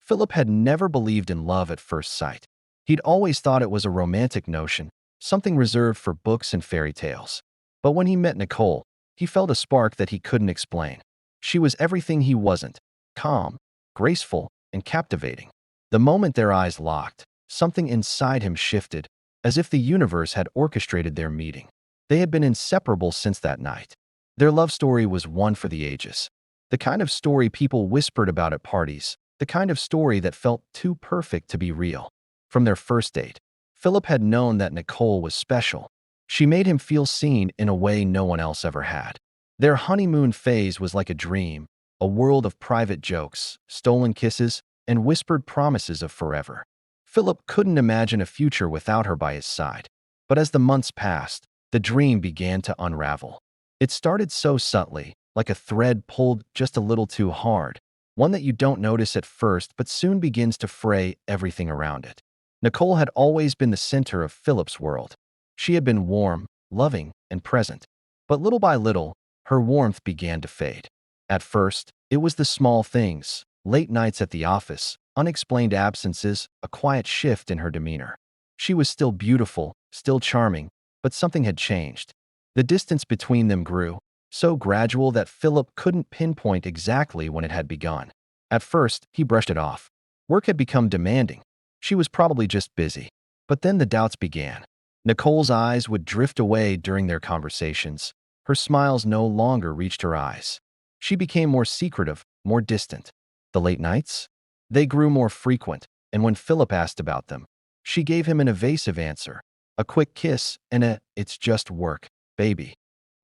Philip had never believed in love at first sight. He'd always thought it was a romantic notion, something reserved for books and fairy tales. But when he met Nicole, he felt a spark that he couldn't explain. She was everything he wasn't: calm, graceful, and captivating. The moment their eyes locked, something inside him shifted, as if the universe had orchestrated their meeting. They had been inseparable since that night. Their love story was one for the ages. The kind of story people whispered about at parties, the kind of story that felt too perfect to be real. From their first date, Philip had known that Nicole was special. She made him feel seen in a way no one else ever had. Their honeymoon phase was like a dream, a world of private jokes, stolen kisses, and whispered promises of forever. Philip couldn't imagine a future without her by his side. But as the months passed, the dream began to unravel. It started so subtly, like a thread pulled just a little too hard, one that you don't notice at first but soon begins to fray everything around it. Nicole had always been the center of Philip's world. She had been warm, loving, and present. But little by little, her warmth began to fade. At first, it was the small things: late nights at the office, unexplained absences, a quiet shift in her demeanor. She was still beautiful, still charming, but something had changed. The distance between them grew, so gradual that Philip couldn't pinpoint exactly when it had begun. At first, he brushed it off. Work had become demanding. She was probably just busy. But then the doubts began. Nicole's eyes would drift away during their conversations. Her smiles no longer reached her eyes. She became more secretive, more distant. The late nights? They grew more frequent, and when Philip asked about them, she gave him an evasive answer, a quick kiss and a "it's just work, baby."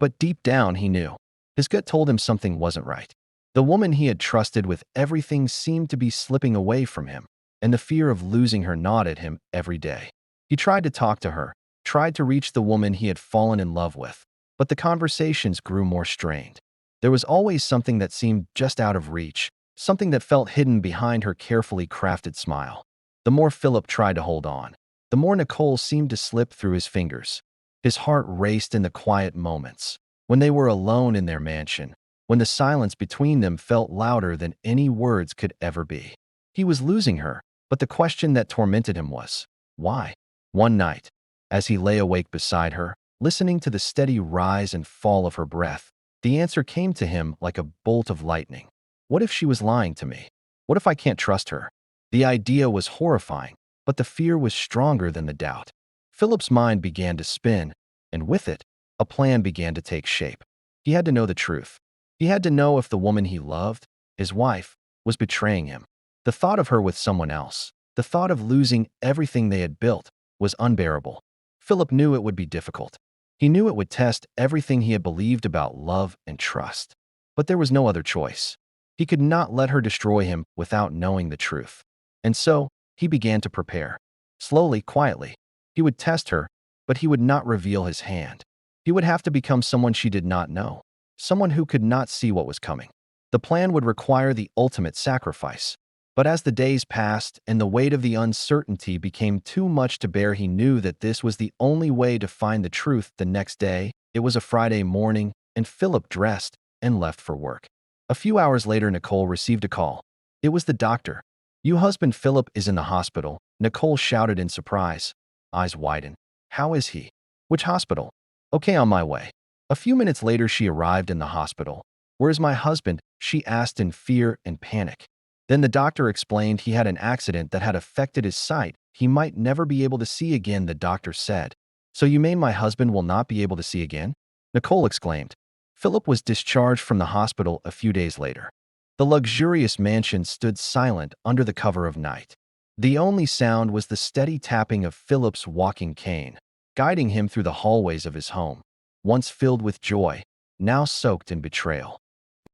But deep down he knew. His gut told him something wasn't right. The woman he had trusted with everything seemed to be slipping away from him, and the fear of losing her gnawed at him every day. He tried to talk to her, tried to reach the woman he had fallen in love with, but the conversations grew more strained. There was always something that seemed just out of reach, something that felt hidden behind her carefully crafted smile. The more Philip tried to hold on, the more Nicole seemed to slip through his fingers. His heart raced in the quiet moments, when they were alone in their mansion, when the silence between them felt louder than any words could ever be. He was losing her, but the question that tormented him was, why? One night, as he lay awake beside her, listening to the steady rise and fall of her breath, the answer came to him like a bolt of lightning. What if she was lying to me? What if I can't trust her? The idea was horrifying, but the fear was stronger than the doubt. Philip's mind began to spin, and with it, a plan began to take shape. He had to know the truth. He had to know if the woman he loved, his wife, was betraying him. The thought of her with someone else, the thought of losing everything they had built, was unbearable. Philip knew it would be difficult. He knew it would test everything he had believed about love and trust. But there was no other choice. He could not let her destroy him without knowing the truth. And so, he began to prepare. Slowly, quietly. He would test her, but he would not reveal his hand. He would have to become someone she did not know, someone who could not see what was coming. The plan would require the ultimate sacrifice. But as the days passed and the weight of the uncertainty became too much to bear, he knew that this was the only way to find the truth. The next day, it was a Friday morning, and Philip dressed and left for work. A few hours later, Nicole received a call. It was the doctor. "Your husband Philip is in the hospital," Nicole shouted in surprise. Eyes widened. "How is he? Which hospital?" "Okay, on my way." A few minutes later, she arrived in the hospital. "Where's my husband?" she asked in fear and panic. Then the doctor explained he had an accident that had affected his sight. He might never be able to see again, the doctor said. "So you mean my husband will not be able to see again?" Nicole exclaimed. Philip was discharged from the hospital a few days later. The luxurious mansion stood silent under the cover of night. The only sound was the steady tapping of Philip's walking cane, guiding him through the hallways of his home, once filled with joy, now soaked in betrayal.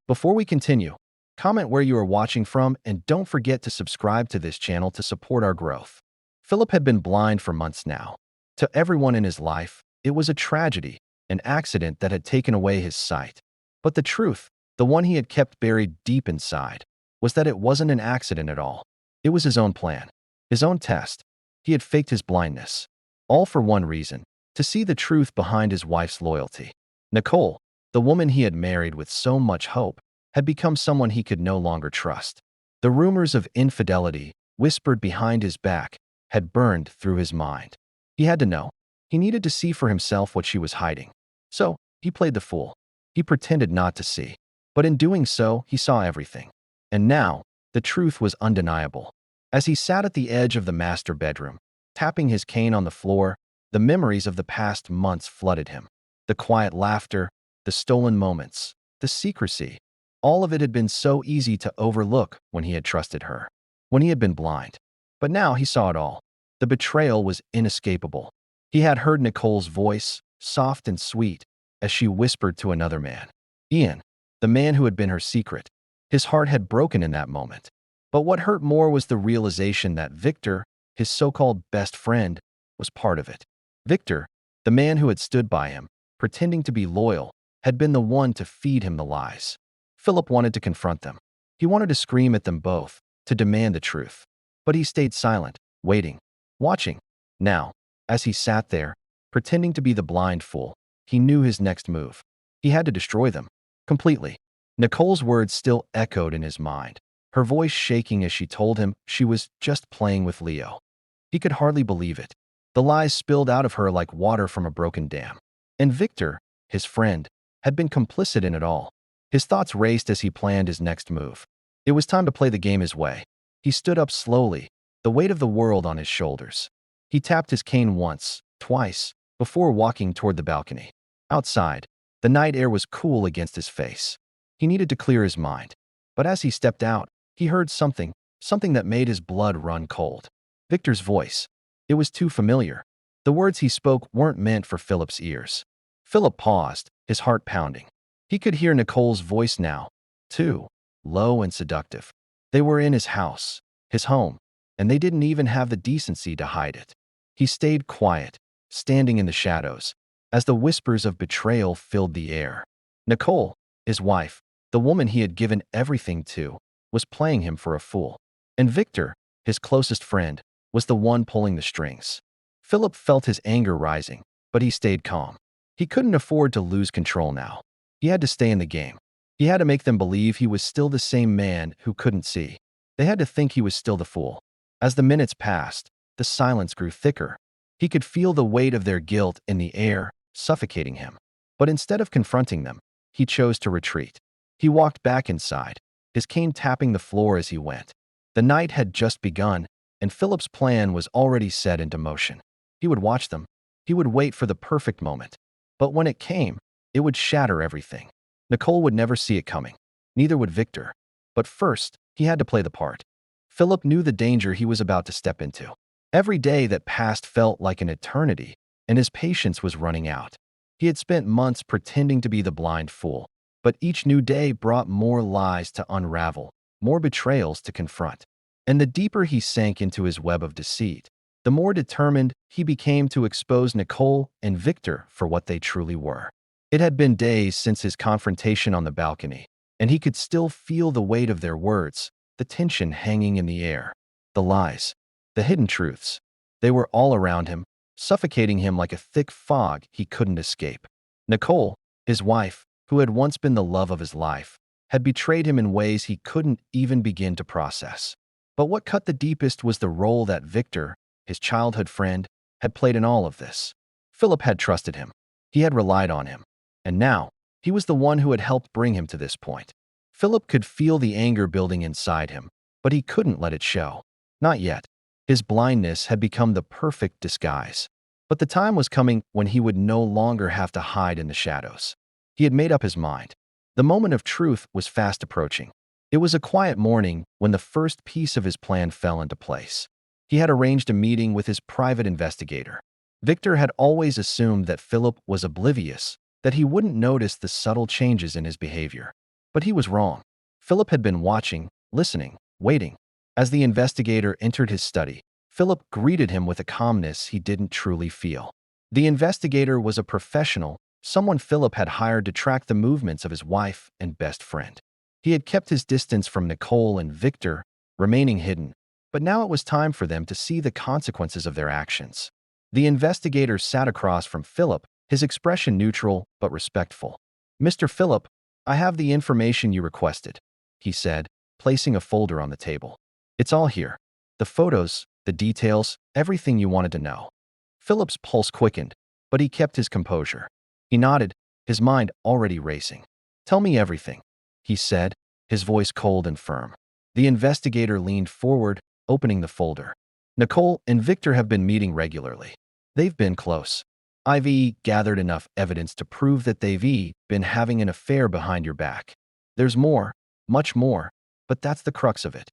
Before we continue, comment where you are watching from and don't forget to subscribe to this channel to support our growth. Philip had been blind for months now. To everyone in his life, it was a tragedy, an accident that had taken away his sight. But the truth, the one he had kept buried deep inside, was that it wasn't an accident at all. It was his own plan, his own test. He had faked his blindness, all for one reason: to see the truth behind his wife's loyalty. Nicole, the woman he had married with so much hope, had become someone he could no longer trust. The rumors of infidelity, whispered behind his back, had burned through his mind. He had to know. He needed to see for himself what she was hiding. So, he played the fool. He pretended not to see. But in doing so, he saw everything. And now, the truth was undeniable. As he sat at the edge of the master bedroom, tapping his cane on the floor, the memories of the past months flooded him. The quiet laughter, the stolen moments, the secrecy. All of it had been so easy to overlook when he had trusted her, when he had been blind. But now he saw it all. The betrayal was inescapable. He had heard Nicole's voice, soft and sweet, as she whispered to another man. Ian, the man who had been her secret. His heart had broken in that moment. But what hurt more was the realization that Victor, his so-called best friend, was part of it. Victor, the man who had stood by him, pretending to be loyal, had been the one to feed him the lies. Philip wanted to confront them. He wanted to scream at them both, to demand the truth. But he stayed silent, waiting, watching. Now, as he sat there, pretending to be the blind fool, he knew his next move. He had to destroy them, completely. Nicole's words still echoed in his mind, her voice shaking as she told him she was just playing with Leo. He could hardly believe it. The lies spilled out of her like water from a broken dam. And Victor, his friend, had been complicit in it all. His thoughts raced as he planned his next move. It was time to play the game his way. He stood up slowly, the weight of the world on his shoulders. He tapped his cane once, twice, before walking toward the balcony. Outside, the night air was cool against his face. He needed to clear his mind. But as he stepped out, he heard something that made his blood run cold. Victor's voice. It was too familiar. The words he spoke weren't meant for Philip's ears. Philip paused, his heart pounding. He could hear Nicole's voice now, too, low and seductive. They were in his house, his home, and they didn't even have the decency to hide it. He stayed quiet, standing in the shadows, as the whispers of betrayal filled the air. Nicole, his wife, the woman he had given everything to, was playing him for a fool. And Victor, his closest friend, was the one pulling the strings. Philip felt his anger rising, but he stayed calm. He couldn't afford to lose control now. He had to stay in the game. He had to make them believe he was still the same man who couldn't see. They had to think he was still the fool. As the minutes passed, the silence grew thicker. He could feel the weight of their guilt in the air, suffocating him. But instead of confronting them, he chose to retreat. He walked back inside, his cane tapping the floor as he went. The night had just begun, and Philip's plan was already set into motion. He would watch them. He would wait for the perfect moment. But when it came, it would shatter everything. Nicole would never see it coming. Neither would Victor. But first, he had to play the part. Philip knew the danger he was about to step into. Every day that passed felt like an eternity, and his patience was running out. He had spent months pretending to be the blind fool, but each new day brought more lies to unravel, more betrayals to confront. And the deeper he sank into his web of deceit, the more determined he became to expose Nicole and Victor for what they truly were. It had been days since his confrontation on the balcony, and he could still feel the weight of their words, the tension hanging in the air, the lies, the hidden truths. They were all around him, suffocating him like a thick fog he couldn't escape. Nicole, his wife, who had once been the love of his life, had betrayed him in ways he couldn't even begin to process. But what cut the deepest was the role that Victor, his childhood friend, had played in all of this. Philip had trusted him. He had relied on him. And now, he was the one who had helped bring him to this point. Philip could feel the anger building inside him, but he couldn't let it show. Not yet. His blindness had become the perfect disguise. But the time was coming when he would no longer have to hide in the shadows. He had made up his mind. The moment of truth was fast approaching. It was a quiet morning when the first piece of his plan fell into place. He had arranged a meeting with his private investigator. Victor had always assumed that Philip was oblivious, that he wouldn't notice the subtle changes in his behavior. But he was wrong. Philip had been watching, listening, waiting. As the investigator entered his study, Philip greeted him with a calmness he didn't truly feel. The investigator was a professional, someone Philip had hired to track the movements of his wife and best friend. He had kept his distance from Nicole and Victor, remaining hidden, but now it was time for them to see the consequences of their actions. The investigator sat across from Philip, his expression neutral but respectful. "Mr. Philip, I have the information you requested," he said, placing a folder on the table. It's all here. The photos, the details, everything you wanted to know. Philip's pulse quickened, but he kept his composure. He nodded, his mind already racing. Tell me everything, he said, his voice cold and firm. The investigator leaned forward, opening the folder. Nicole and Victor have been meeting regularly. They've been close. I've gathered enough evidence to prove that they've been having an affair behind your back. There's more, much more, but that's the crux of it.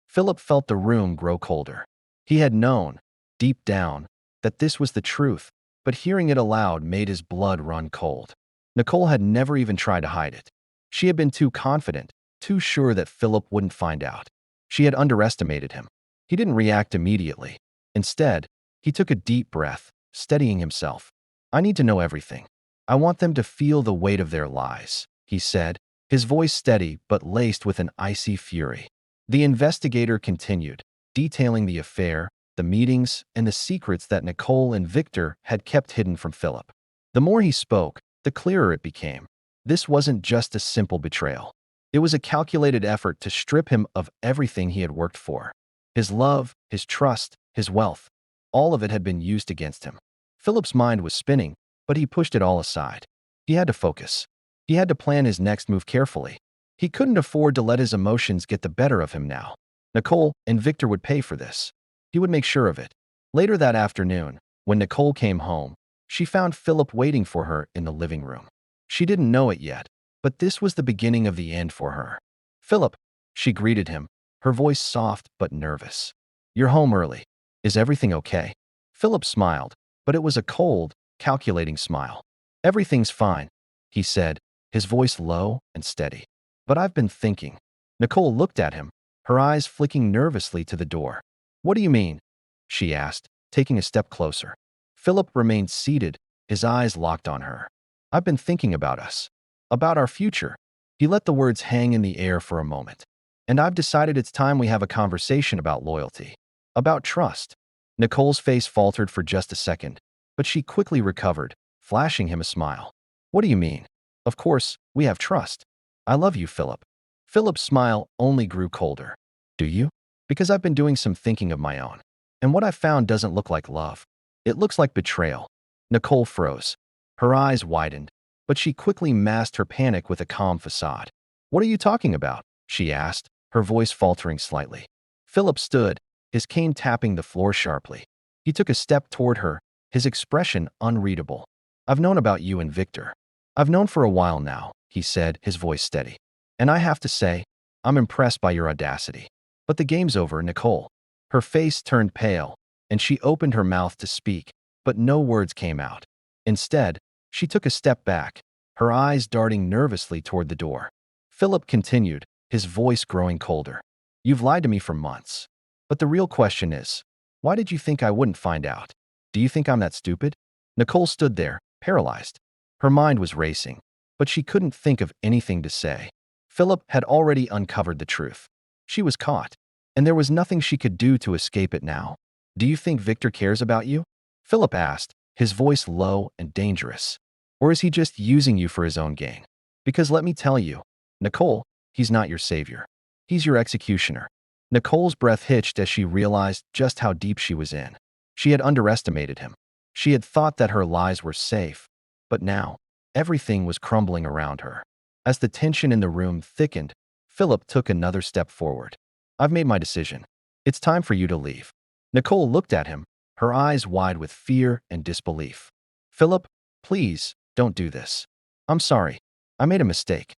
Philip felt the room grow colder. He had known, deep down, that this was the truth, but hearing it aloud made his blood run cold. Nicole had never even tried to hide it. She had been too confident, too sure that Philip wouldn't find out. She had underestimated him. He didn't react immediately. Instead, he took a deep breath, steadying himself. I need to know everything. I want them to feel the weight of their lies, he said, his voice steady but laced with an icy fury. The investigator continued, detailing the affair, the meetings, and the secrets that Nicole and Victor had kept hidden from Philip. The more he spoke, the clearer it became. This wasn't just a simple betrayal. It was a calculated effort to strip him of everything he had worked for. His love, his trust, his wealth, all of it had been used against him. Philip's mind was spinning, but he pushed it all aside. He had to focus. He had to plan his next move carefully. He couldn't afford to let his emotions get the better of him now. Nicole and Victor would pay for this. He would make sure of it. Later that afternoon, when Nicole came home, she found Philip waiting for her in the living room. She didn't know it yet, but this was the beginning of the end for her. Philip, she greeted him, her voice soft but nervous. You're home early. Is everything okay? Philip smiled, but it was a cold, calculating smile. Everything's fine, he said, his voice low and steady. But I've been thinking. Nicole looked at him, her eyes flicking nervously to the door. What do you mean? She asked, taking a step closer. Philip remained seated, his eyes locked on her. I've been thinking about us. About our future. He let the words hang in the air for a moment. And I've decided it's time we have a conversation about loyalty. About trust. Nicole's face faltered for just a second, but she quickly recovered, flashing him a smile. What do you mean? Of course, we have trust. I love you, Philip. Philip's smile only grew colder. Do you? Because I've been doing some thinking of my own. And what I found doesn't look like love. It looks like betrayal. Nicole froze. Her eyes widened, but she quickly masked her panic with a calm facade. What are you talking about? She asked, her voice faltering slightly. Philip stood, his cane tapping the floor sharply. He took a step toward her, his expression unreadable. I've known about you and Victor. I've known for a while now, he said, his voice steady. And I have to say, I'm impressed by your audacity. But the game's over, Nicole. Her face turned pale, and she opened her mouth to speak, but no words came out. Instead, she took a step back, her eyes darting nervously toward the door. Philip continued, his voice growing colder. You've lied to me for months. But the real question is, why did you think I wouldn't find out? Do you think I'm that stupid? Nicole stood there, paralyzed. Her mind was racing, but she couldn't think of anything to say. Philip had already uncovered the truth. She was caught, and there was nothing she could do to escape it now. Do you think Victor cares about you? Philip asked, his voice low and dangerous. Or is he just using you for his own gain? Because let me tell you, Nicole, he's not your savior. He's your executioner. Nicole's breath hitched as she realized just how deep she was in. She had underestimated him. She had thought that her lies were safe, but now, everything was crumbling around her. As the tension in the room thickened, Philip took another step forward. I've made my decision. It's time for you to leave. Nicole looked at him, her eyes wide with fear and disbelief. Philip, please, don't do this. I'm sorry. I made a mistake.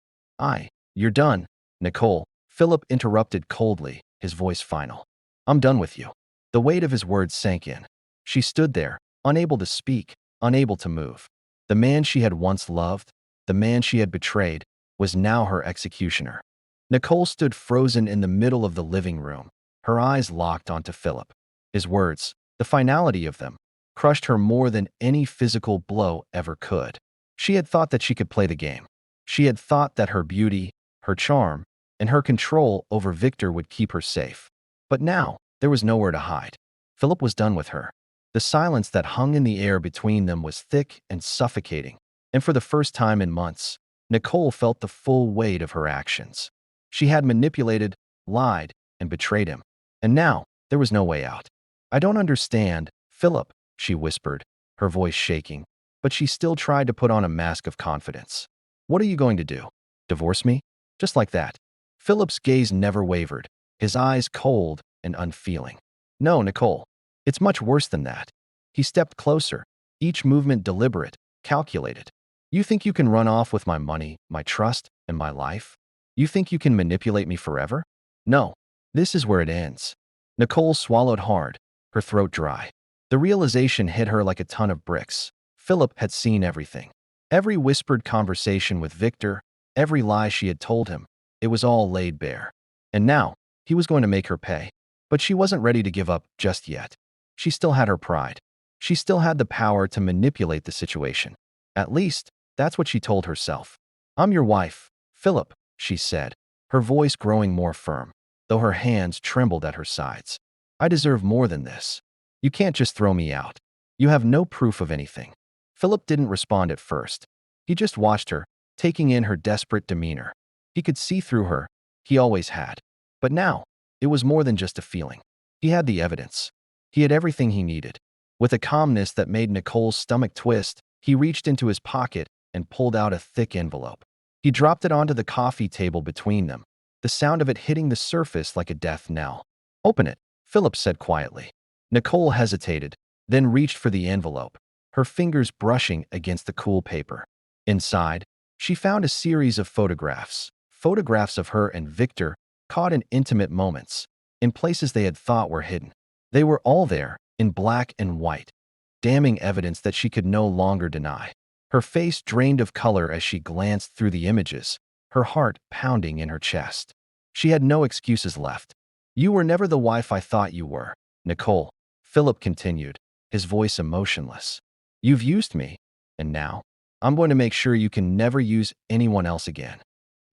You're done, Nicole. Philip interrupted coldly, his voice final. I'm done with you. The weight of his words sank in. She stood there, unable to speak, unable to move. The man she had once loved, the man she had betrayed, was now her executioner. Nicole stood frozen in the middle of the living room, her eyes locked onto Philip. His words, the finality of them, crushed her more than any physical blow ever could. She had thought that she could play the game. She had thought that her beauty, her charm, and her control over Victor would keep her safe. But now, there was nowhere to hide. Philip was done with her. The silence that hung in the air between them was thick and suffocating, and for the first time in months, Nicole felt the full weight of her actions. She had manipulated, lied, and betrayed him. And now, there was no way out. I don't understand, Philip, she whispered, her voice shaking, but she still tried to put on a mask of confidence. What are you going to do? Divorce me? Just like that. Philip's gaze never wavered, his eyes cold and unfeeling. No, Nicole. It's much worse than that. He stepped closer, each movement deliberate, calculated. You think you can run off with my money, my trust, and my life? You think you can manipulate me forever? No. This is where it ends. Nicole swallowed hard, her throat dry. The realization hit her like a ton of bricks. Philip had seen everything. Every whispered conversation with Victor, every lie she had told him, it was all laid bare. And now, he was going to make her pay. But she wasn't ready to give up just yet. She still had her pride. She still had the power to manipulate the situation. At least, that's what she told herself. I'm your wife, Philip, she said, her voice growing more firm, though her hands trembled at her sides. I deserve more than this. You can't just throw me out. You have no proof of anything. Philip didn't respond at first. He just watched her, taking in her desperate demeanor. He could see through her. He always had. But now, it was more than just a feeling. He had the evidence. He had everything he needed. With a calmness that made Nicole's stomach twist, he reached into his pocket and pulled out a thick envelope. He dropped it onto the coffee table between them, the sound of it hitting the surface like a death knell. Open it, Philip said quietly. Nicole hesitated, then reached for the envelope, her fingers brushing against the cool paper. Inside, she found a series of photographs of her and Victor, caught in intimate moments, in places they had thought were hidden. They were all there, in black and white, damning evidence that she could no longer deny. Her face drained of color as she glanced through the images, her heart pounding in her chest. She had no excuses left. You were never the wife I thought you were, Nicole, Philip continued, his voice emotionless. You've used me, and now, I'm going to make sure you can never use anyone else again.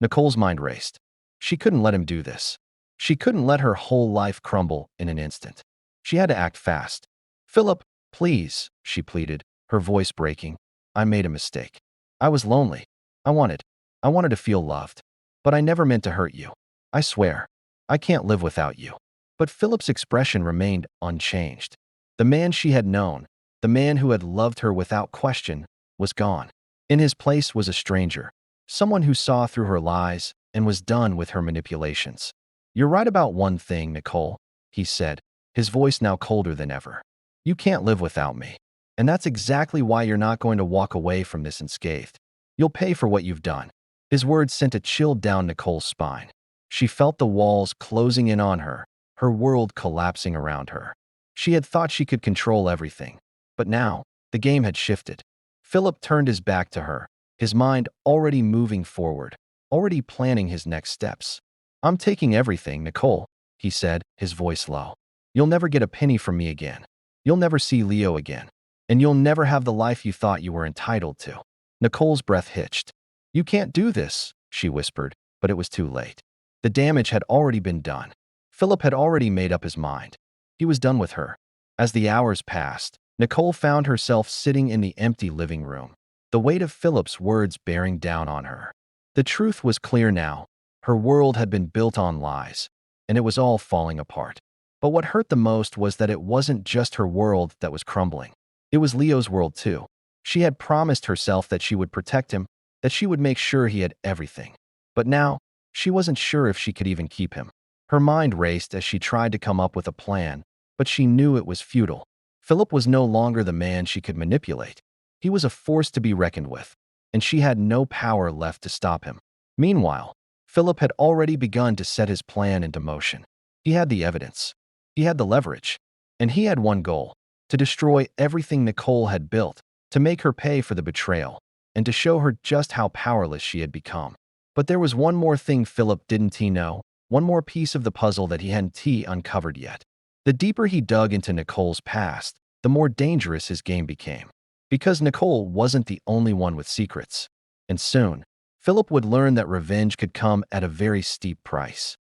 Nicole's mind raced. She couldn't let him do this. She couldn't let her whole life crumble in an instant. She had to act fast. Philip, please, she pleaded, her voice breaking. I made a mistake. I was lonely. I wanted to feel loved. But I never meant to hurt you. I swear. I can't live without you. But Philip's expression remained unchanged. The man she had known, the man who had loved her without question, was gone. In his place was a stranger, someone who saw through her lies and was done with her manipulations. You're right about one thing, Nicole, he said, his voice now colder than ever. You can't live without me. And that's exactly why you're not going to walk away from this unscathed. You'll pay for what you've done. His words sent a chill down Nicole's spine. She felt the walls closing in on her world collapsing around her. She had thought she could control everything. But now, the game had shifted. Philip turned his back to her, his mind already moving forward, already planning his next steps. I'm taking everything, Nicole, he said, his voice low. You'll never get a penny from me again. You'll never see Leo again. And you'll never have the life you thought you were entitled to. Nicole's breath hitched. You can't do this, she whispered, but it was too late. The damage had already been done. Philip had already made up his mind. He was done with her. As the hours passed, Nicole found herself sitting in the empty living room, the weight of Philip's words bearing down on her. The truth was clear now. Her world had been built on lies, and it was all falling apart. But what hurt the most was that it wasn't just her world that was crumbling. It was Leo's world too. She had promised herself that she would protect him, that she would make sure he had everything. But now, she wasn't sure if she could even keep him. Her mind raced as she tried to come up with a plan, but she knew it was futile. Philip was no longer the man she could manipulate. He was a force to be reckoned with, and she had no power left to stop him. Meanwhile, Philip had already begun to set his plan into motion. He had the evidence. He had the leverage. And he had one goal: to destroy everything Nicole had built, to make her pay for the betrayal, and to show her just how powerless she had become. But there was one more thing Philip didn't know, one more piece of the puzzle that he hadn't uncovered yet. The deeper he dug into Nicole's past, the more dangerous his game became. Because Nicole wasn't the only one with secrets. And soon, Philip would learn that revenge could come at a very steep price.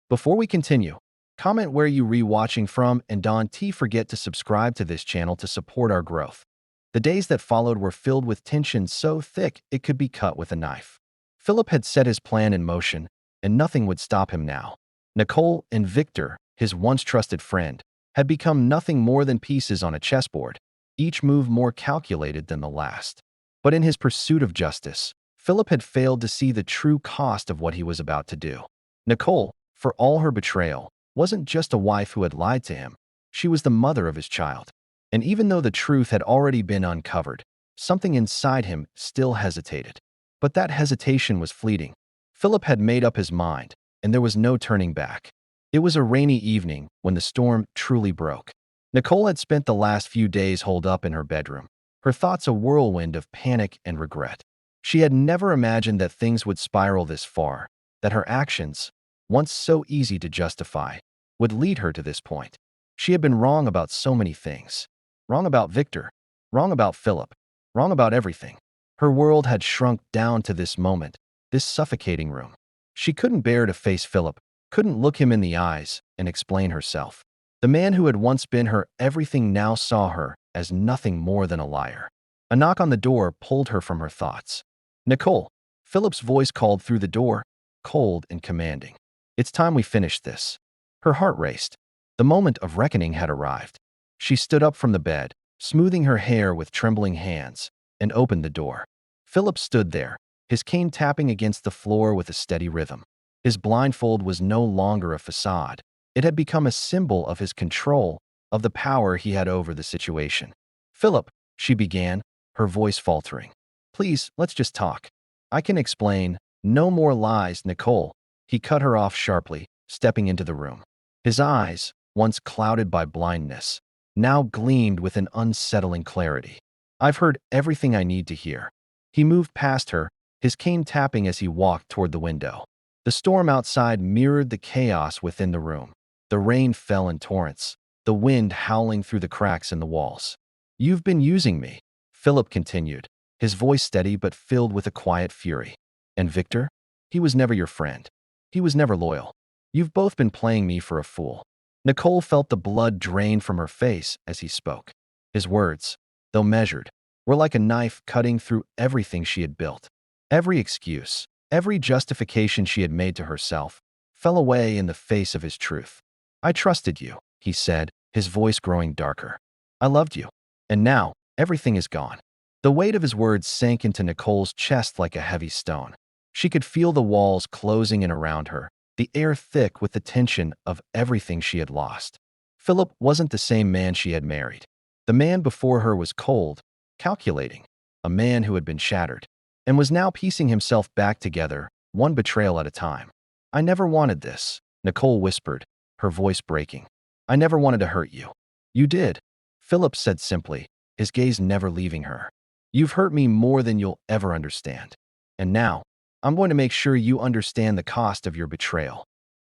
Before we continue, comment where you re-watching from, and don't forget to subscribe to this channel to support our growth. The days that followed were filled with tension so thick it could be cut with a knife. Philip had set his plan in motion, and nothing would stop him now. Nicole and Victor, his once trusted friend, had become nothing more than pieces on a chessboard, each move more calculated than the last. But in his pursuit of justice, Philip had failed to see the true cost of what he was about to do. Nicole, for all her betrayal, wasn't just a wife who had lied to him. She was the mother of his child. And even though the truth had already been uncovered, something inside him still hesitated. But that hesitation was fleeting. Philip had made up his mind, and there was no turning back. It was a rainy evening when the storm truly broke. Nicole had spent the last few days holed up in her bedroom, her thoughts a whirlwind of panic and regret. She had never imagined that things would spiral this far, that her actions, once so easy to justify, would lead her to this point. She had been wrong about so many things. Wrong about Victor, wrong about Philip, wrong about everything. Her world had shrunk down to this moment, this suffocating room. She couldn't bear to face Philip, couldn't look him in the eyes and explain herself. The man who had once been her everything now saw her as nothing more than a liar. A knock on the door pulled her from her thoughts. "Nicole," Philip's voice called through the door, cold and commanding. "It's time we finished this." Her heart raced. The moment of reckoning had arrived. She stood up from the bed, smoothing her hair with trembling hands, and opened the door. Philip stood there, his cane tapping against the floor with a steady rhythm. His blindfold was no longer a facade. It had become a symbol of his control, of the power he had over the situation. "Philip," she began, her voice faltering. "Please, let's just talk. I can explain. No more lies, Nicole." He cut her off sharply, stepping into the room. His eyes, once clouded by blindness, now gleamed with an unsettling clarity. "I've heard everything I need to hear." He moved past her, his cane tapping as he walked toward the window. The storm outside mirrored the chaos within the room. The rain fell in torrents, the wind howling through the cracks in the walls. "You've been using me," Philip continued, his voice steady but filled with a quiet fury. "And Victor? He was never your friend. He was never loyal. You've both been playing me for a fool." Nicole felt the blood drain from her face as he spoke. His words, though measured, were like a knife cutting through everything she had built. Every excuse, every justification she had made to herself, fell away in the face of his truth. "I trusted you," he said, his voice growing darker. "I loved you. And now, everything is gone." The weight of his words sank into Nicole's chest like a heavy stone. She could feel the walls closing in around her, the air thick with the tension of everything she had lost. Philip wasn't the same man she had married. The man before her was cold, calculating, a man who had been shattered, and was now piecing himself back together, one betrayal at a time. "I never wanted this," Nicole whispered, her voice breaking. "I never wanted to hurt you." "You did," Philip said simply, his gaze never leaving her. "You've hurt me more than you'll ever understand. And now, I'm going to make sure you understand the cost of your betrayal."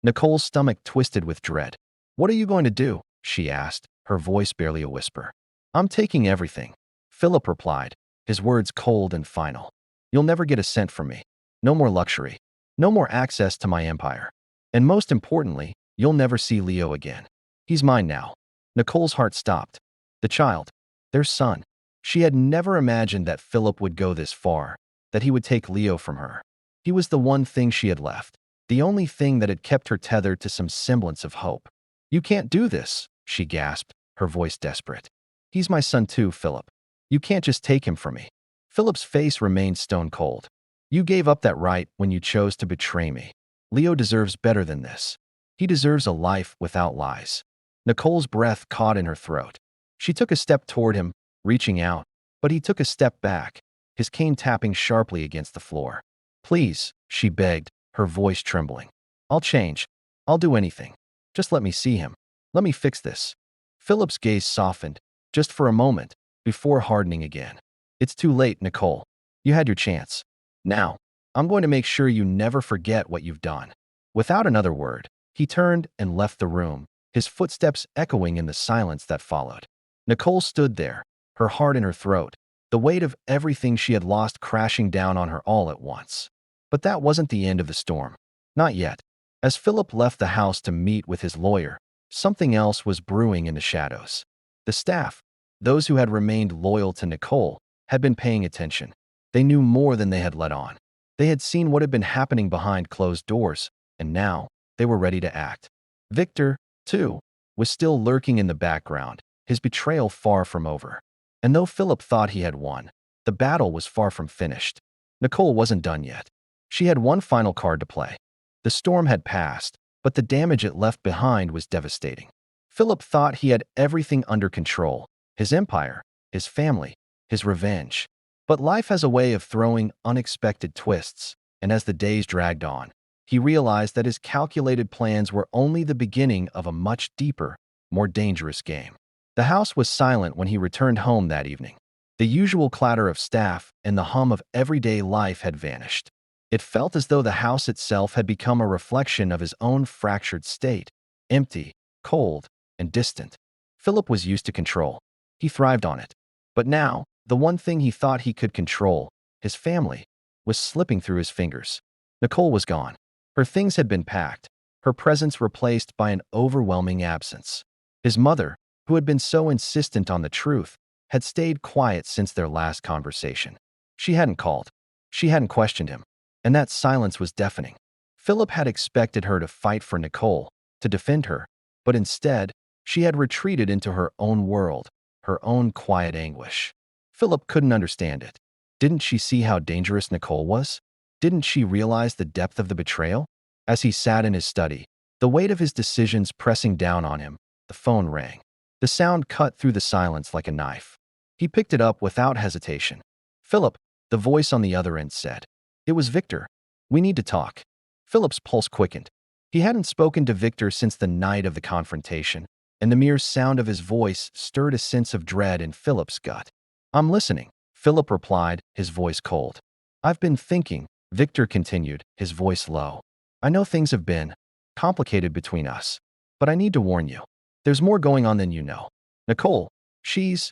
Nicole's stomach twisted with dread. "What are you going to do?" she asked, her voice barely a whisper. "I'm taking everything," Philip replied, his words cold and final. "You'll never get a cent from me. No more luxury. No more access to my empire. And most importantly, you'll never see Leo again. He's mine now." Nicole's heart stopped. The child, their son. She had never imagined that Philip would go this far, that he would take Leo from her. He was the one thing she had left, the only thing that had kept her tethered to some semblance of hope. "You can't do this," she gasped, her voice desperate. "He's my son too, Philip. You can't just take him from me." Philip's face remained stone cold. "You gave up that right when you chose to betray me. Leo deserves better than this. He deserves a life without lies." Nicole's breath caught in her throat. She took a step toward him, reaching out, but he took a step back, his cane tapping sharply against the floor. "Please," she begged, her voice trembling. "I'll change. I'll do anything. Just let me see him. Let me fix this." Philip's gaze softened, just for a moment, before hardening again. "It's too late, Nicole. You had your chance. Now, I'm going to make sure you never forget what you've done." Without another word, he turned and left the room, his footsteps echoing in the silence that followed. Nicole stood there, her heart in her throat, the weight of everything she had lost crashing down on her all at once. But that wasn't the end of the storm. Not yet. As Philip left the house to meet with his lawyer, something else was brewing in the shadows. The staff, those who had remained loyal to Nicole, had been paying attention. They knew more than they had let on. They had seen what had been happening behind closed doors, and now, They were ready to act. Victor, too, was still lurking in the background, his betrayal far from over. And though Philip thought he had won, the battle was far from finished. Nicole wasn't done yet. She had one final card to play. The storm had passed, but the damage it left behind was devastating. Philip thought he had everything under control: his empire, his family, his revenge. But life has a way of throwing unexpected twists, and as the days dragged on, he realized that his calculated plans were only the beginning of a much deeper, more dangerous game. The house was silent when he returned home that evening. The usual clatter of staff and the hum of everyday life had vanished. It felt as though the house itself had become a reflection of his own fractured state, empty, cold, and distant. Philip was used to control. He thrived on it. But now, the one thing he thought he could control, his family, was slipping through his fingers. Nicole was gone. Her things had been packed, her presence replaced by an overwhelming absence. His mother, who had been so insistent on the truth, had stayed quiet since their last conversation. She hadn't called. She hadn't questioned him. And that silence was deafening. Philip had expected her to fight for Nicole, to defend her, but instead, she had retreated into her own world, her own quiet anguish. Philip couldn't understand it. Didn't she see how dangerous Nicole was? Didn't she realize the depth of the betrayal? As he sat in his study, the weight of his decisions pressing down on him, the phone rang. The sound cut through the silence like a knife. He picked it up without hesitation. "Philip," the voice on the other end said. It was Victor. "We need to talk." Philip's pulse quickened. He hadn't spoken to Victor since the night of the confrontation, and the mere sound of his voice stirred a sense of dread in Philip's gut. "I'm listening," Philip replied, his voice cold. "I've been thinking," Victor continued, his voice low. "I know things have been complicated between us, but I need to warn you. There's more going on than you know. Nicole, she's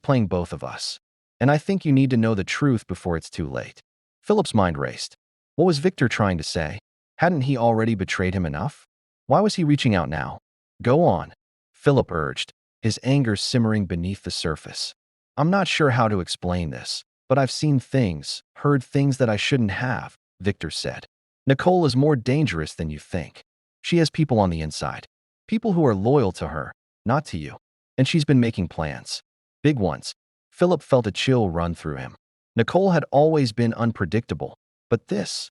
playing both of us. And I think you need to know the truth before it's too late." Philip's mind raced. What was Victor trying to say? Hadn't he already betrayed him enough? Why was he reaching out now? "Go on," Philip urged, his anger simmering beneath the surface. "I'm not sure how to explain this, but I've seen things, heard things that I shouldn't have," Victor said. "Nicole is more dangerous than you think. She has people on the inside. People who are loyal to her, not to you. And she's been making plans. Big ones." Philip felt a chill run through him. Nicole had always been unpredictable, but this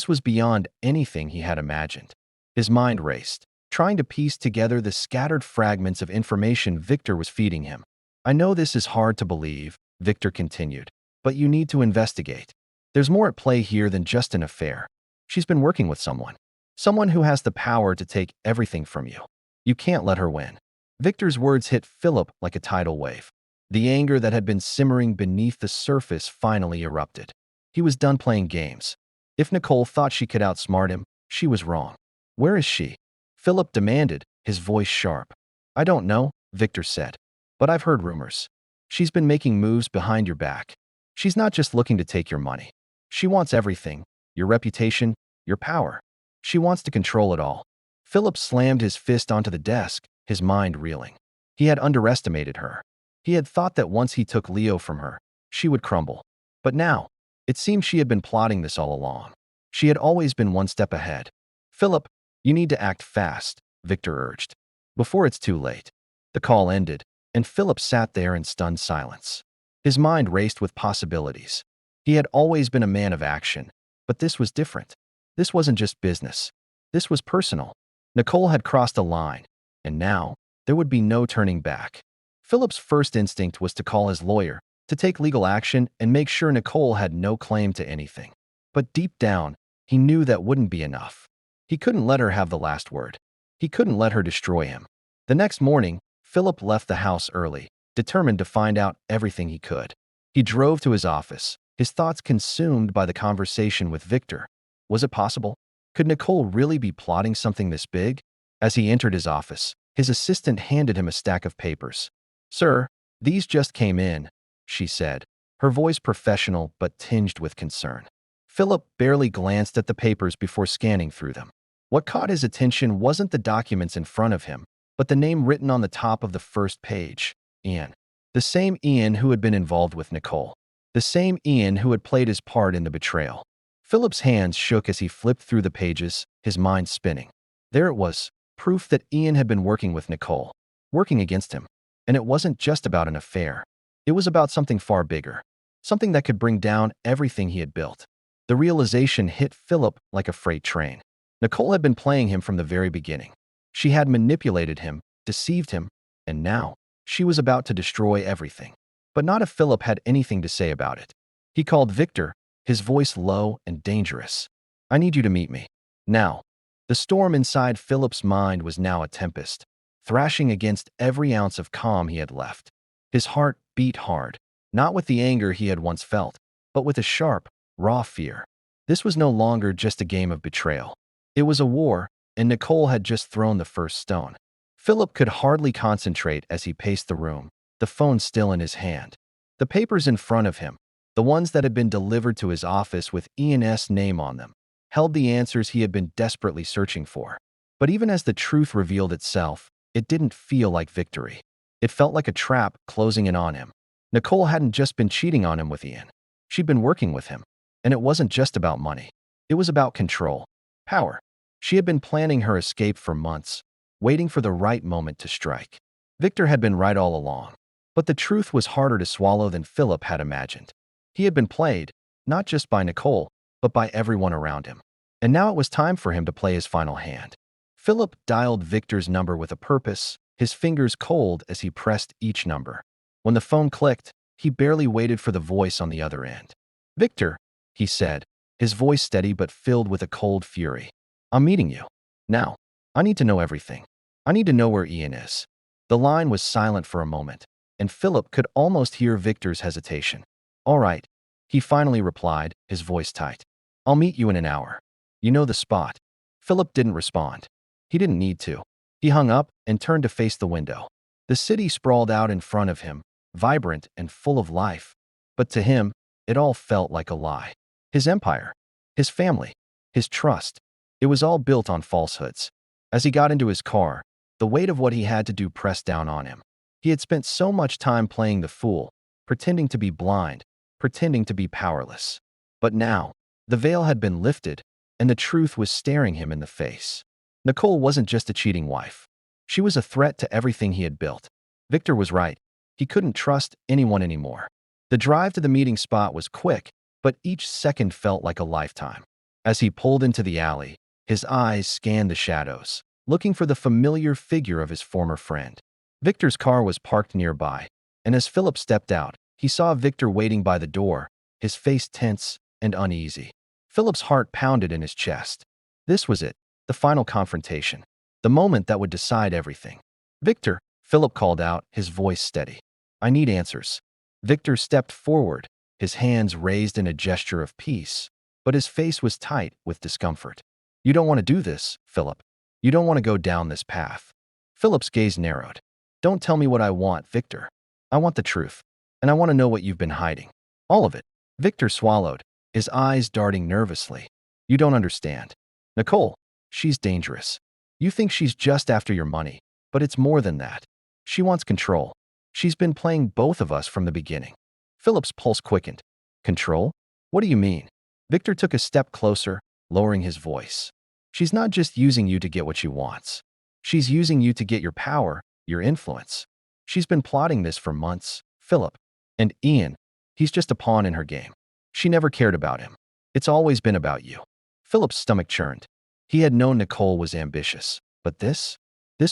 was beyond anything he had imagined. His mind raced, trying to piece together the scattered fragments of information Victor was feeding him. "I know this is hard to believe," Victor continued, "but you need to investigate. There's more at play here than just an affair. She's been working with someone who has the power to take everything from you. You can't let her win." Victor's words hit Philip like a tidal wave. The anger that had been simmering beneath the surface finally erupted. He was done playing games. If Nicole thought she could outsmart him, she was wrong. "Where is she?" Philip demanded, his voice sharp. "I don't know," Victor said, "but I've heard rumors. She's been making moves behind your back. She's not just looking to take your money. She wants everything: your reputation, your power. She wants to control it all." Philip slammed his fist onto the desk, his mind reeling. He had underestimated her. He had thought that once he took Leo from her, she would crumble. But now, it seemed she had been plotting this all along. She had always been one step ahead. "Philip, you need to act fast," Victor urged, "before it's too late." The call ended, and Philip sat there in stunned silence. His mind raced with possibilities. He had always been a man of action, but this was different. This wasn't just business. This was personal. Nicole had crossed a line, and now there would be no turning back. Philip's first instinct was to call his lawyer, to take legal action and make sure Nicole had no claim to anything. But deep down, he knew that wouldn't be enough. He couldn't let her have the last word. He couldn't let her destroy him. The next morning, Philip left the house early, determined to find out everything he could. He drove to his office, his thoughts consumed by the conversation with Victor. Was it possible? Could Nicole really be plotting something this big? As he entered his office, his assistant handed him a stack of papers. "Sir, these just came in," she said, her voice professional but tinged with concern. Philip barely glanced at the papers before scanning through them. What caught his attention wasn't the documents in front of him, but the name written on the top of the first page: Ian. The same Ian who had been involved with Nicole. The same Ian who had played his part in the betrayal. Philip's hands shook as he flipped through the pages, his mind spinning. There it was, proof that Ian had been working with Nicole, working against him. And it wasn't just about an affair. It was about something far bigger, something that could bring down everything he had built. The realization hit Philip like a freight train. Nicole had been playing him from the very beginning. She had manipulated him, deceived him, and now she was about to destroy everything. But not if Philip had anything to say about it. He called Victor, his voice low and dangerous. I need you to meet me. Now. The storm inside Philip's mind was now a tempest, thrashing against every ounce of calm he had left. His heart beat hard, not with the anger he had once felt, but with a sharp, raw fear. This was no longer just a game of betrayal. It was a war, and Nicole had just thrown the first stone. Philip could hardly concentrate as he paced the room, the phone still in his hand. The papers in front of him, the ones that had been delivered to his office with Ian's name on them, held the answers he had been desperately searching for. But even as the truth revealed itself, it didn't feel like victory. It felt like a trap closing in on him. Nicole hadn't just been cheating on him with Ian. She'd been working with him. And it wasn't just about money. It was about control, power. She had been planning her escape for months, waiting for the right moment to strike. Victor had been right all along. But the truth was harder to swallow than Philip had imagined. He had been played, not just by Nicole, but by everyone around him. And now it was time for him to play his final hand. Philip dialed Victor's number with a purpose, his fingers cold as he pressed each number. When the phone clicked, he barely waited for the voice on the other end. Victor, he said, his voice steady but filled with a cold fury. I'm meeting you. Now. I need to know everything. I need to know where Ian is. The line was silent for a moment, and Philip could almost hear Victor's hesitation. All right, he finally replied, his voice tight. I'll meet you in an hour. You know the spot. Philip didn't respond. He didn't need to. He hung up and turned to face the window. The city sprawled out in front of him, vibrant and full of life. But to him, it all felt like a lie. His empire, his family, his trust, it was all built on falsehoods. As he got into his car, the weight of what he had to do pressed down on him. He had spent so much time playing the fool, pretending to be blind, pretending to be powerless. But now, the veil had been lifted, and the truth was staring him in the face. Nicole wasn't just a cheating wife. She was a threat to everything he had built. Victor was right. He couldn't trust anyone anymore. The drive to the meeting spot was quick, but each second felt like a lifetime. As he pulled into the alley, his eyes scanned the shadows, looking for the familiar figure of his former friend. Victor's car was parked nearby, and as Philip stepped out, he saw Victor waiting by the door, his face tense and uneasy. Philip's heart pounded in his chest. This was it, the final confrontation, the moment that would decide everything. Victor, Philip called out, his voice steady. I need answers. Victor stepped forward, his hands raised in a gesture of peace, but his face was tight with discomfort. You don't want to do this, Philip. You don't want to go down this path. Philip's gaze narrowed. Don't tell me what I want, Victor. I want the truth, and I want to know what you've been hiding. All of it. Victor swallowed, his eyes darting nervously. You don't understand. Nicole, she's dangerous. You think she's just after your money, but it's more than that. She wants control. She's been playing both of us from the beginning. Philip's pulse quickened. Control? What do you mean? Victor took a step closer, lowering his voice. She's not just using you to get what she wants. She's using you to get your power, your influence. She's been plotting this for months, Philip. And Ian, he's just a pawn in her game. She never cared about him. It's always been about you. Philip's stomach churned. He had known Nicole was ambitious, but this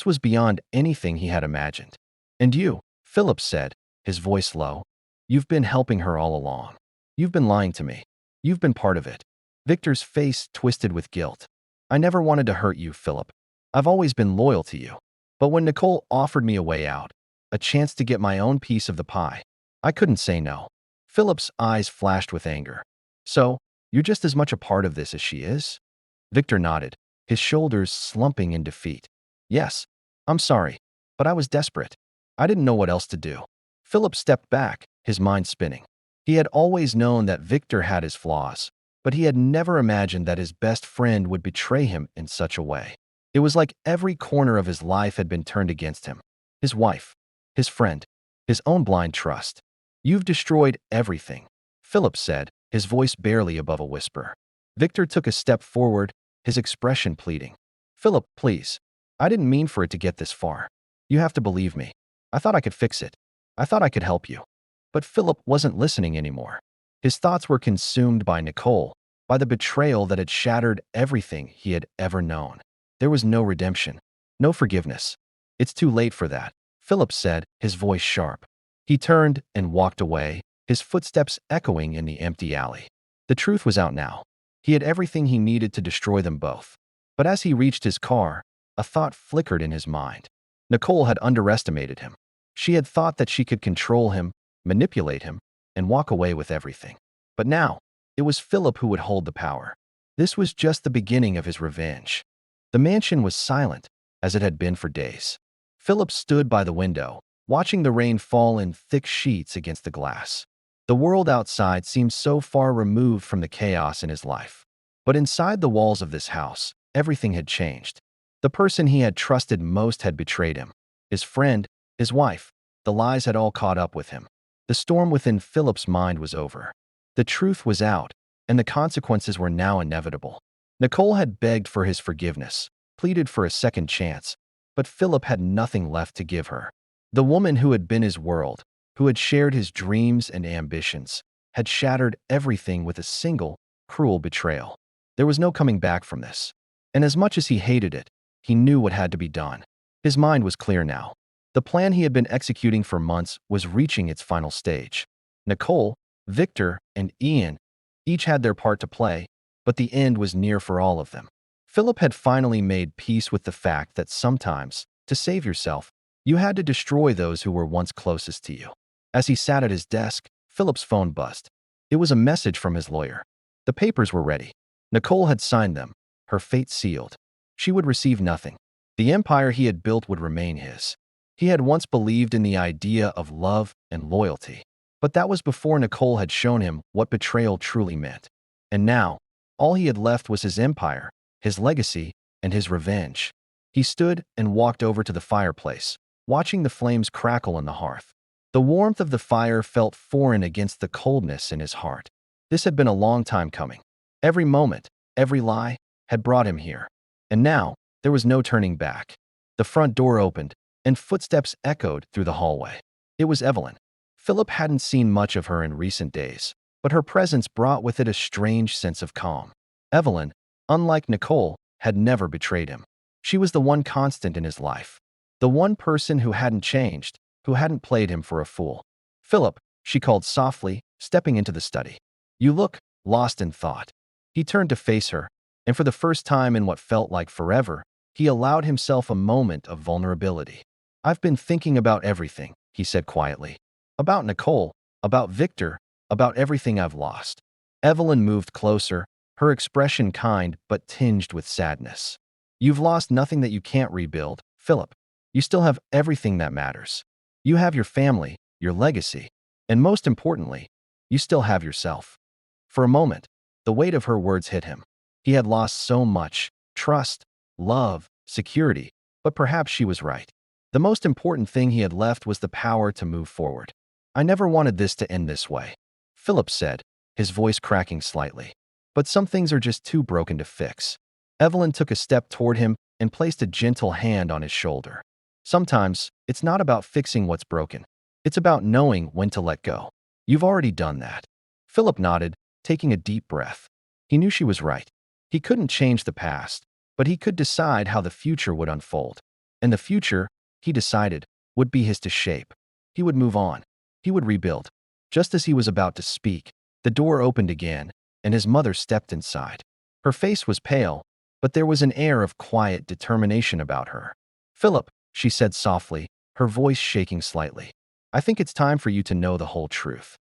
was beyond anything he had imagined. And you, Philip said, his voice low, you've been helping her all along. You've been lying to me. You've been part of it. Victor's face twisted with guilt. I never wanted to hurt you, Philip. I've always been loyal to you. But when Nicole offered me a way out, a chance to get my own piece of the pie, I couldn't say no. Philip's eyes flashed with anger. So, you're just as much a part of this as she is? Victor nodded, his shoulders slumping in defeat. Yes, I'm sorry, but I was desperate. I didn't know what else to do. Philip stepped back, his mind spinning. He had always known that Victor had his flaws, but he had never imagined that his best friend would betray him in such a way. It was like every corner of his life had been turned against him. His wife, his friend, his own blind trust. You've destroyed everything, Philip said, his voice barely above a whisper. Victor took a step forward, his expression pleading. Philip, please. I didn't mean for it to get this far. You have to believe me. I thought I could fix it. I thought I could help you. But Philip wasn't listening anymore. His thoughts were consumed by Nicole, by the betrayal that had shattered everything he had ever known. There was no redemption, no forgiveness. It's too late for that, Philip said, his voice sharp. He turned and walked away, his footsteps echoing in the empty alley. The truth was out now. He had everything he needed to destroy them both. But as he reached his car, a thought flickered in his mind. Nicole had underestimated him. She had thought that she could control him, manipulate him, and walk away with everything. But now, it was Philip who would hold the power. This was just the beginning of his revenge. The mansion was silent, as it had been for days. Philip stood by the window, watching the rain fall in thick sheets against the glass. The world outside seemed so far removed from the chaos in his life. But inside the walls of this house, everything had changed. The person he had trusted most had betrayed him. His friend, his wife, the lies had all caught up with him. The storm within Philip's mind was over. The truth was out, and the consequences were now inevitable. Nicole had begged for his forgiveness, pleaded for a second chance, but Philip had nothing left to give her. The woman who had been his world, who had shared his dreams and ambitions, had shattered everything with a single, cruel betrayal. There was no coming back from this. And as much as he hated it, he knew what had to be done. His mind was clear now. The plan he had been executing for months was reaching its final stage. Nicole, Victor, and Ian each had their part to play, but the end was near for all of them. Philip had finally made peace with the fact that sometimes, to save yourself, you had to destroy those who were once closest to you. As he sat at his desk, Philip's phone buzzed. It was a message from his lawyer. The papers were ready. Nicole had signed them, her fate sealed. She would receive nothing. The empire he had built would remain his. He had once believed in the idea of love and loyalty. But that was before Nicole had shown him what betrayal truly meant. And now, all he had left was his empire, his legacy, and his revenge. He stood and walked over to the fireplace, watching the flames crackle on the hearth. The warmth of the fire felt foreign against the coldness in his heart. This had been a long time coming. Every moment, every lie, had brought him here. And now, there was no turning back. The front door opened, and footsteps echoed through the hallway. It was Evelyn. Philip hadn't seen much of her in recent days, but her presence brought with it a strange sense of calm. Evelyn, unlike Nicole, had never betrayed him. She was the one constant in his life. The one person who hadn't changed, who hadn't played him for a fool. Philip, she called softly, stepping into the study. You look lost in thought. He turned to face her, and for the first time in what felt like forever, he allowed himself a moment of vulnerability. I've been thinking about everything, he said quietly. About Nicole, about Victor, about everything I've lost. Evelyn moved closer, her expression kind but tinged with sadness. You've lost nothing that you can't rebuild, Philip. You still have everything that matters. You have your family, your legacy, and most importantly, you still have yourself. For a moment, the weight of her words hit him. He had lost so much: trust, love, security, but perhaps she was right. The most important thing he had left was the power to move forward. I never wanted this to end this way, Philip said, his voice cracking slightly. But some things are just too broken to fix. Evelyn took a step toward him and placed a gentle hand on his shoulder. Sometimes, it's not about fixing what's broken. It's about knowing when to let go. You've already done that. Philip nodded, taking a deep breath. He knew she was right. He couldn't change the past, but he could decide how the future would unfold. And the future, he decided, would be his to shape. He would move on. He would rebuild. Just as he was about to speak, the door opened again, and his mother stepped inside. Her face was pale, but there was an air of quiet determination about her. Philip, she said softly, her voice shaking slightly. I think it's time for you to know the whole truth.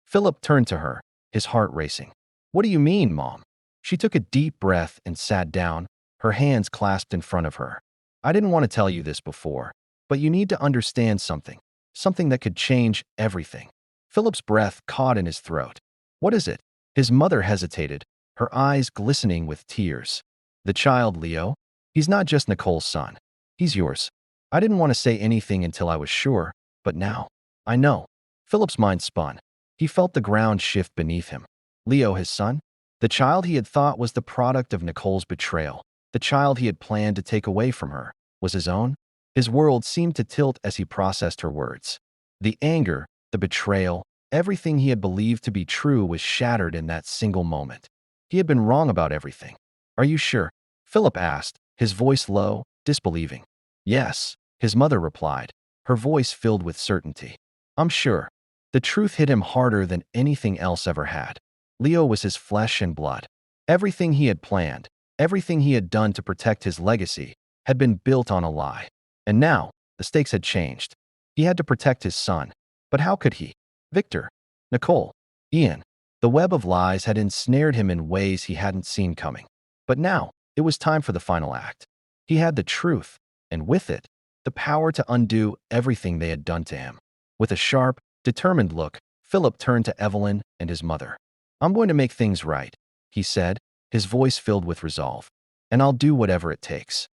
Philip turned to her, his heart racing. What do you mean, Mom? She took a deep breath and sat down, her hands clasped in front of her. I didn't want to tell you this before, but you need to understand something, something that could change everything. Philip's breath caught in his throat. What is it? His mother hesitated, her eyes glistening with tears. The child, Leo. He's not just Nicole's son. He's yours. I didn't want to say anything until I was sure, but now, I know. Philip's mind spun. He felt the ground shift beneath him. Leo, his son? The child he had thought was the product of Nicole's betrayal. The child he had planned to take away from her was his own. His world seemed to tilt as he processed her words. The anger, the betrayal, everything he had believed to be true was shattered in that single moment. He had been wrong about everything. Are you sure? Philip asked, his voice low, disbelieving. Yes, his mother replied, her voice filled with certainty. I'm sure. The truth hit him harder than anything else ever had. Leo was his flesh and blood. Everything he had planned, everything he had done to protect his legacy, had been built on a lie. And now, the stakes had changed. He had to protect his son. But how could he? Victor, Nicole, Ian. The web of lies had ensnared him in ways he hadn't seen coming. But now, it was time for the final act. He had the truth, and with it, the power to undo everything they had done to him. With a sharp, determined look, Philip turned to Evelyn and his mother. I'm going to make things right, he said, his voice filled with resolve. And I'll do whatever it takes.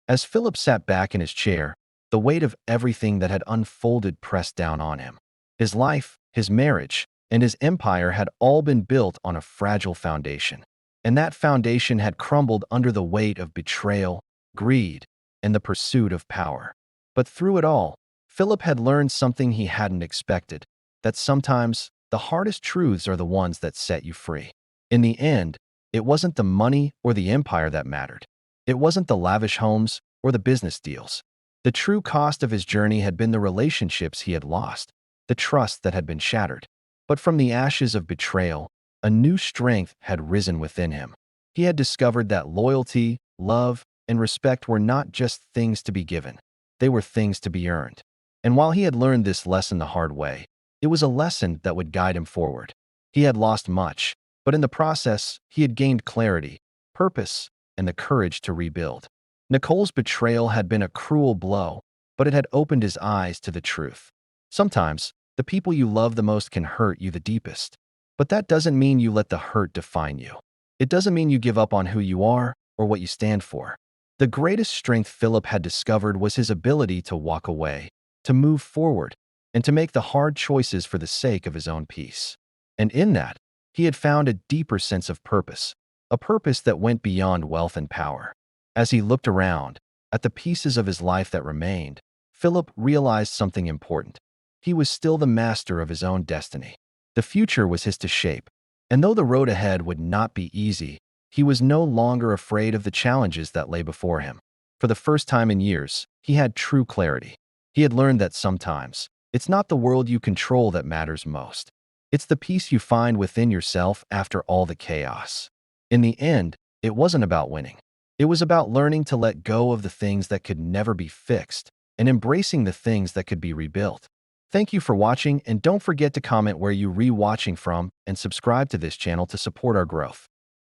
As Philip sat back in his chair, the weight of everything that had unfolded pressed down on him. His life, his marriage, and his empire had all been built on a fragile foundation. And that foundation had crumbled under the weight of betrayal, greed, and the pursuit of power. But through it all, Philip had learned something he hadn't expected, that sometimes the hardest truths are the ones that set you free. In the end, it wasn't the money or the empire that mattered. It wasn't the lavish homes or the business deals. The true cost of his journey had been the relationships he had lost, the trust that had been shattered. But from the ashes of betrayal, a new strength had risen within him. He had discovered that loyalty, love, and respect were not just things to be given. They were things to be earned. And while he had learned this lesson the hard way, it was a lesson that would guide him forward. He had lost much, but in the process, he had gained clarity, purpose, and the courage to rebuild. Nicole's betrayal had been a cruel blow, but it had opened his eyes to the truth. Sometimes, the people you love the most can hurt you the deepest. But that doesn't mean you let the hurt define you. It doesn't mean you give up on who you are or what you stand for. The greatest strength Philip had discovered was his ability to walk away, to move forward, and to make the hard choices for the sake of his own peace. And in that, he had found a deeper sense of purpose, a purpose that went beyond wealth and power. As he looked around, at the pieces of his life that remained, Philip realized something important. He was still the master of his own destiny. The future was his to shape, and though the road ahead would not be easy, he was no longer afraid of the challenges that lay before him. For the first time in years, he had true clarity. He had learned that sometimes, it's not the world you control that matters most. It's the peace you find within yourself after all the chaos. In the end, it wasn't about winning. It was about learning to let go of the things that could never be fixed and embracing the things that could be rebuilt. Thank you for watching, and don't forget to comment where you're re-watching from and subscribe to this channel to support our growth.